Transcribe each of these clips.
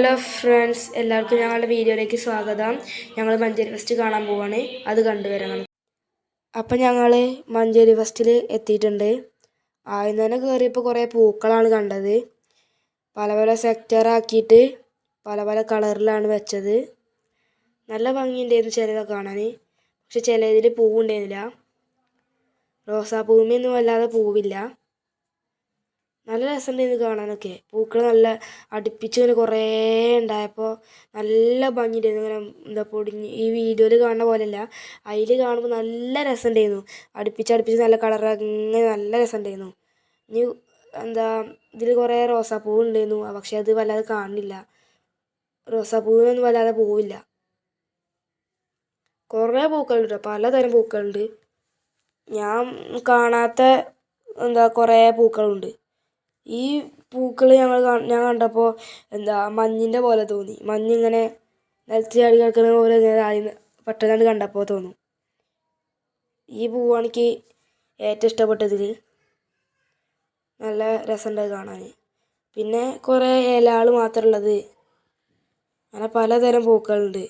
Hello friends, എല്ലാവർക്കും ഞങ്ങളുടെ വീഡിയോയിലേക്ക് സ്വാഗതം. ഞങ്ങൾ മഞ്ചേരി ഫെസ്റ്റ് കാണാൻ പോവാണ്, അത് കണ്ടുവരാം നമുക്ക്. അപ്പം ഞങ്ങൾ മഞ്ചേരി ഫെസ്റ്റിൽ എത്തിയിട്ടുണ്ട്. ആദ്യം തന്നെ കയറിയപ്പോൾ കുറേ പൂക്കളാണ് കണ്ടത്. പല പല സെക്ടറാക്കിയിട്ട് പല പല കളറിലാണ് വെച്ചത്. നല്ല ഭംഗിയുണ്ടായിരുന്നു ചിലതൊക്കെ കാണാൻ. പക്ഷെ ചിലതിൽ പൂവുണ്ടായിരുന്നില്ല. റോസാപ്പൂവിനൊന്നും വല്ലാതെ പൂവില്ല. നല്ല രസമുണ്ടായിരുന്നു കാണാനൊക്കെ. പൂക്കൾ നല്ല അടുപ്പിച്ചിങ്ങനെ കുറേ ഉണ്ടായപ്പോൾ നല്ല ഭംഗിയുണ്ടായിരുന്നു. ഇങ്ങനെ പൊടിഞ്ഞ് ഈ വീഡിയോയിൽ കാണുന്ന പോലെയല്ല, അതിൽ കാണുമ്പോൾ നല്ല രസമുണ്ടായിരുന്നു. അടുപ്പിച്ച് നല്ല കളറങ്ങനെ നല്ല രസമുണ്ടായിരുന്നു. ഇനി ഇതിൽ കുറേ റോസാപ്പൂവ് ഉണ്ടായിരുന്നു, പക്ഷെ അത് വല്ലാതെ കാണുന്നില്ല. റോസാപ്പൂവിനൊന്നും വല്ലാതെ പൂവില്ല. കുറേ പൂക്കളുണ്ട്, പലതരം പൂക്കളുണ്ട്. ഞാൻ കാണാത്ത കുറേ പൂക്കളുണ്ട്. ഈ പൂക്കൾ ഞാൻ കണ്ടപ്പോൾ മഞ്ഞിൻ്റെ പോലെ തോന്നി. മഞ്ഞിങ്ങനെ നിലത്ത് ചാടി കിടക്കുന്ന പോലെ പെട്ടെന്ന് കണ്ടപ്പോൾ തോന്നും. ഈ പൂവാണ് എനിക്ക് ഏറ്റവും ഇഷ്ടപ്പെട്ടതിൽ. നല്ല രസമുണ്ട് കാണാൻ. പിന്നെ കുറേ ഇലകൾ മാത്രമുള്ളത്, അങ്ങനെ പലതരം പൂക്കളുണ്ട്.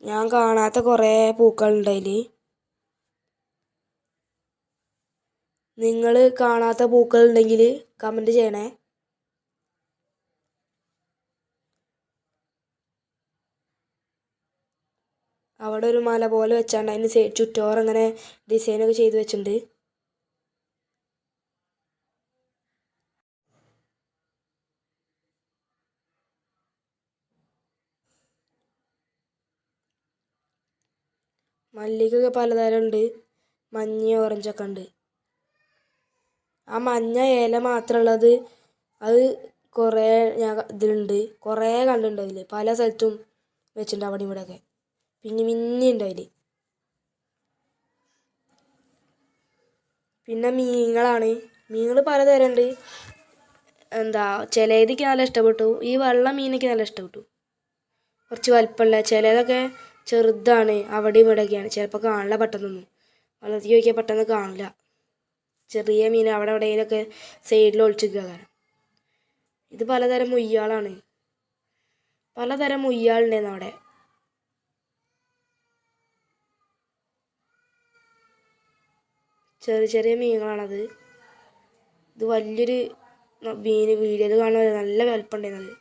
ഞാൻ കാണാത്ത കുറേ പൂക്കളുണ്ട് അതിൽ. നിങ്ങൾ കാണാത്ത പൂക്കളുണ്ടെങ്കിൽ കമൻറ്റ് ചെയ്യണേ. അവിടെ ഒരു മല പോലെ വെച്ചാണ്ട് അതിന് ചുറ്റോറം അങ്ങനെ ഡിസൈനൊക്കെ ചെയ്ത് വെച്ചിട്ടുണ്ട്. മല്ലികയൊക്കെ പലതരം ഉണ്ട്, മഞ്ഞ ഓറഞ്ചൊക്കെ ഉണ്ട്. ആ മഞ്ഞ ഇല മാത്രമുള്ളത് അത് കുറേ ഇതിലുണ്ട്, കുറേ കണ്ടിട്ടുണ്ട്. അതിൽ പല സ്ഥലത്തും വെച്ചിട്ടുണ്ട്, അവിടെ ഇവിടെയൊക്കെ മിന്നിയുണ്ട് അതിൽ. പിന്നെ മീനുകളാണ്. മീനുകൾ പലതരം ഉണ്ട്. ചിലതൊക്കെ നല്ല ഇഷ്ടപ്പെട്ടു. ഈ വെള്ള മീനൊക്കെ നല്ല ഇഷ്ടപ്പെട്ടു. കുറച്ച് വലിപ്പമുള്ള, ചിലതൊക്കെ ചെറുതാണ്, അവിടെ ഇവിടെയൊക്കെയാണ്. ചിലപ്പോൾ കാണില്ല പെട്ടെന്നൊന്നും. വെള്ളത്തിൽ ചോദിക്കാൻ പെട്ടെന്ന് കാണില്ല. ചെറിയ മീൻ അവിടെ എവിടെയെങ്കിലുമൊക്കെ സൈഡിൽ ഒളിച്ചിരിക്കുക. ഇത് പലതരം മുയ്യാളാണ്. പലതരം മുയ്യാളുണ്ടായിരുന്നു അവിടെ. ചെറിയ ചെറിയ മീനുകളാണത്. ഇത് വലിയൊരു മീൻ, വീഡിയോയിൽ കാണുന്നത് നല്ല വലുപ്പമുണ്ടായിരുന്നത്.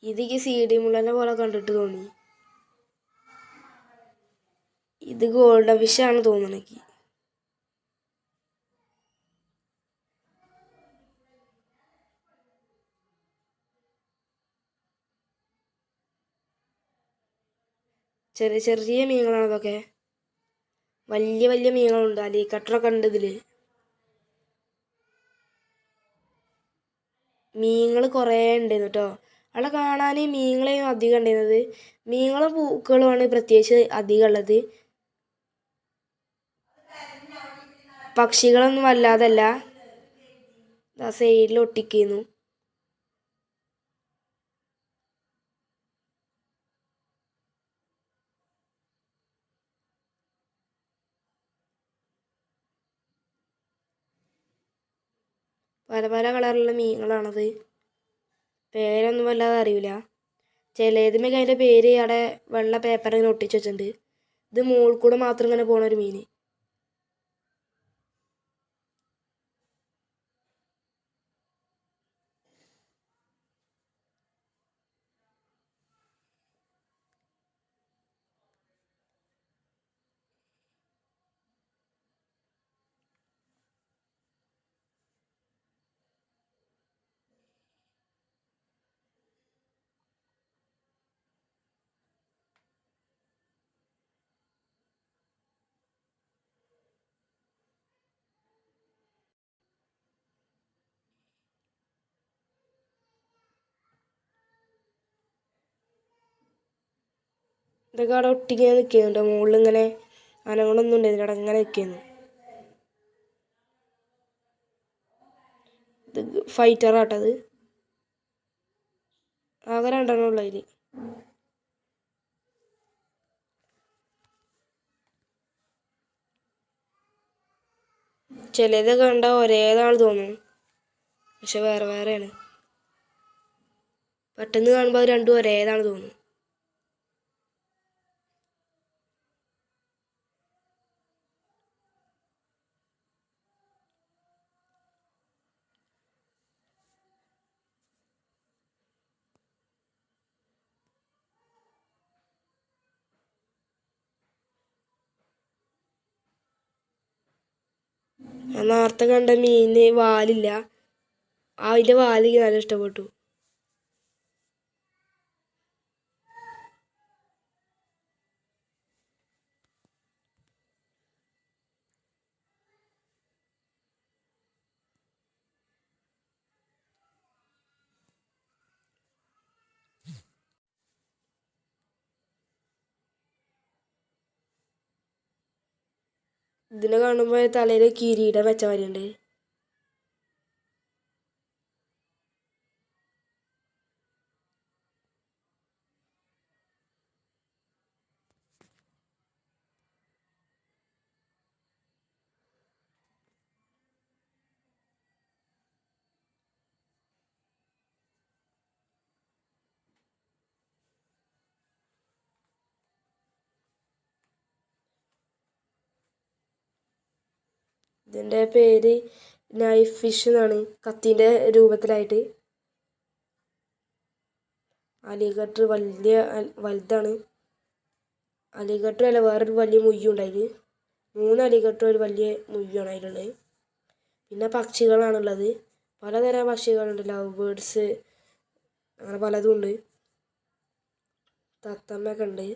ഇത് CD മുള്ളനെ പോലെ കണ്ടിട്ട് തോന്നി. ഇത് ഗോൾഡൻ ഫിഷാണ് തോന്നുന്നു എനിക്ക്. ചെറിയ ചെറിയ മീനുകളാണ് അതൊക്കെ. വലിയ വലിയ മീനുകളുണ്ട്. അലീക്കട്ടറൊക്കെ ഉണ്ട് ഇതിൽ. മീനുകൾ കുറേ ഉണ്ടായിരുന്നു കേട്ടോ. അവിടെ കാണാൻ മീനുകളെയും അധികം ഉണ്ടായിരുന്നത്. മീനുകളും പൂക്കളുമാണ് പ്രത്യേകിച്ച് അധികം ഉള്ളത്. പക്ഷികളൊന്നും വല്ലാതല്ല. സൈഡിൽ ഒട്ടിക്കുന്നു. പല പല കളറിലുള്ള മീനുകളാണത്. പേരൊന്നും വല്ലാതെ അറിയില്ല. ചിലതുമൊക്കെ അതിൻ്റെ പേര് അവിടെ വെള്ള പേപ്പർ ഇങ്ങനെ ഒട്ടിച്ച് വെച്ചിട്ടുണ്ട്. ഇത് മുകളിൽ കൂടെ മാത്രം ഇങ്ങനെ പോണ ഒരു മീൻ. ഇതൊക്കെ അവിടെ ഒട്ടിങ്ങനെ നിൽക്കുന്നുണ്ട്. മുകളിൽ ഇങ്ങനെ അനങ്ങളൊന്നും ഉണ്ടായിരുന്നില്ല, അവിടെ ഇങ്ങനെ നിൽക്കുന്നു. ഇത് ഫൈറ്ററാട്ടത്. ആകെ 2 ഉള്ളു അതിൽ. ചിലത് കണ്ട ഒരേതാണ് തോന്നും, പക്ഷെ വേറെ വേറെയാണ്. പെട്ടെന്ന് കാണുമ്പോൾ അത് രണ്ടും ഒരേതാണ് തോന്നും. ഞാൻ നേരത്തെ കണ്ട മീനിന് വാലില്ല, അതിൻ്റെ വാല് എനിക്ക് നല്ല ഇഷ്ടപ്പെട്ടു. ഇതിനെ കാണുമ്പോൾ തലയിൽ കിരീടം വെച്ച മാതിരിയുണ്ട്. ഇതിൻ്റെ പേര് നൈഫ് ഫിഷ് എന്നാണ്, കത്തിൻ്റെ രൂപത്തിലായിട്ട്. അലിഗേറ്റർ വലുതാണ്. അലിഗേറ്റർ അല്ല, വേറൊരു വലിയ മുയ്യുണ്ടായത്. 3 അലിഗേറ്റർ ഒരു വലിയ മുയ്യാണ് അതിലുള്ളത്. പിന്നെ പക്ഷികളാണുള്ളത്, പലതരം പക്ഷികളുണ്ട്. ലവ് ബേർഡ്സ് അങ്ങനെ പലതും ഉണ്ട്. തത്തമ്മയൊക്കെ ഉണ്ട്.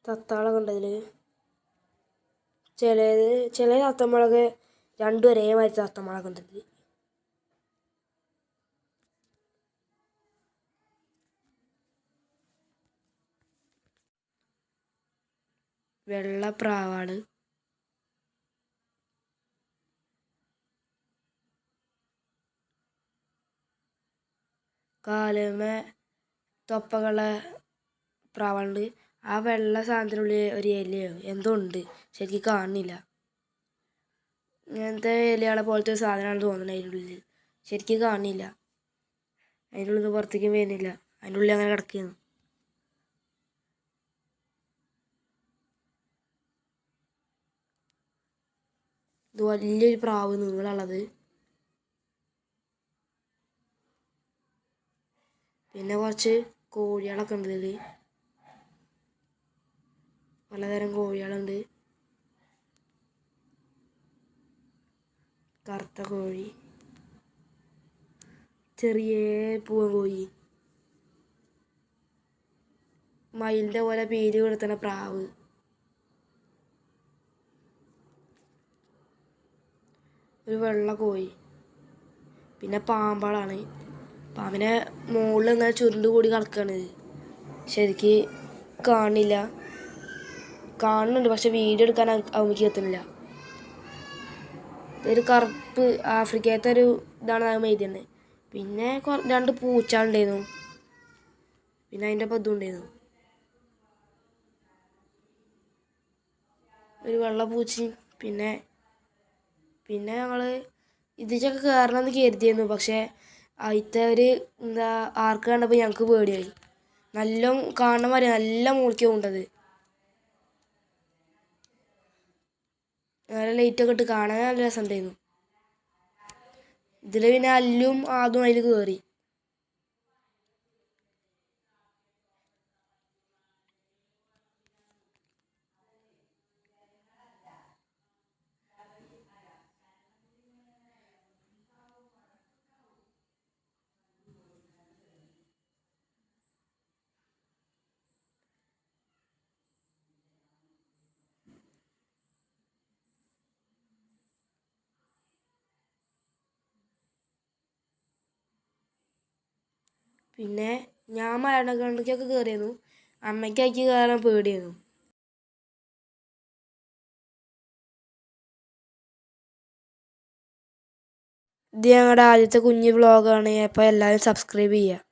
തത്താളൊക്കെ ഉണ്ട് അതിൽ. ചില തത്തമ്മളൊക്കെ രണ്ടും ഒരേമാതിരി തത്തമ്മളൊക്കെ ഉണ്ട് ഇതിൽ. വെള്ളപ്രാവാണ്. കാലുമേ തൊപ്പകളുള്ള പ്രാവുണ്ട്. ആ വെള്ള സാധനത്തിനുള്ളിൽ ഒരു ഇലയോ എന്തോ ഉണ്ട്, ശരിക്കും കാണുന്നില്ല. ഇങ്ങനത്തെ ഇലകളെ പോലത്തെ ഒരു സാധനമാണെന്ന് തോന്നുന്നത് അതിനുള്ളിൽ, ശരിക്കും കാണുന്നില്ല. അതിൻ്റെ ഉള്ളിൽ നിന്ന് പുറത്തേക്കും വരുന്നില്ല, അതിൻ്റെ ഉള്ളിൽ അങ്ങനെ കിടക്കുകയാണ്. ഇത് വലിയൊരു പ്രാവ്, നീളമുള്ളത്. പിന്നെ കുറച്ച് കോഴികളൊക്കെ ഉണ്ട് ഇതിൽ, പലതരം കോഴികളുണ്ട്. കറുത്ത കോഴി, ചെറിയ പൂവൻ കോഴി, മയിലിൻ്റെ പോലെ പീലി കൊടുത്തുന്ന പ്രാവ്, ഒരു വെള്ള കോഴി. പിന്നെ പാമ്പുകളാണ്. പാമ്പിനെ മുകളിൽ ഇങ്ങനെ ചുരുണ്ട് കൂടി കിടക്കുകയാണ്. ശരിക്ക് കാണില്ല, കാണുന്നുണ്ട് പക്ഷെ വീഡിയോ എടുക്കാൻ അവർക്ക് എത്തുന്നില്ല. ഒരു കറുപ്പ് ആഫ്രിക്കത്തെ ഒരു ഇതാണ് അത് എഴുതിയത്. പിന്നെ 2 പൂച്ചകളുണ്ടായിരുന്നു. പിന്നെ അതിൻ്റെ ഒപ്പം ഇതും ഉണ്ടായിരുന്നു, ഒരു വെള്ള പൂച്ചയും. പിന്നെ ഞങ്ങൾ ഇതിലൊക്കെ കയറണമെന്ന് കരുതിയിരുന്നു, പക്ഷേ അതിലത്തെ ഒരു ആർക്ക് കണ്ടപ്പോൾ ഞങ്ങൾക്ക് പേടിയായി. നല്ല കാണുന്ന മാതിരി നല്ല മുകളിലേക്ക് കൊണ്ടത്, നല്ല ലൈറ്റൊക്കെ ഇട്ട് കാണാൻ നല്ല രസമുണ്ടായിരുന്നു. ഇതിൽ പിന്നെ അല്ലും ആദ്യം അതിൽ കയറി. പിന്നെ ഞാൻ മരണക്കണ്ടക്കൊക്കെ കയറിയിരുന്നു, അമ്മയ്ക്കാക്കി കയറാൻ പേടിയായിരുന്നു. ഇത് ഞങ്ങളുടെ ആദ്യത്തെ കുഞ്ഞ് വ്ളോഗാണ്. അപ്പോൾ എല്ലാവരും സബ്സ്ക്രൈബ് ചെയ്യുക.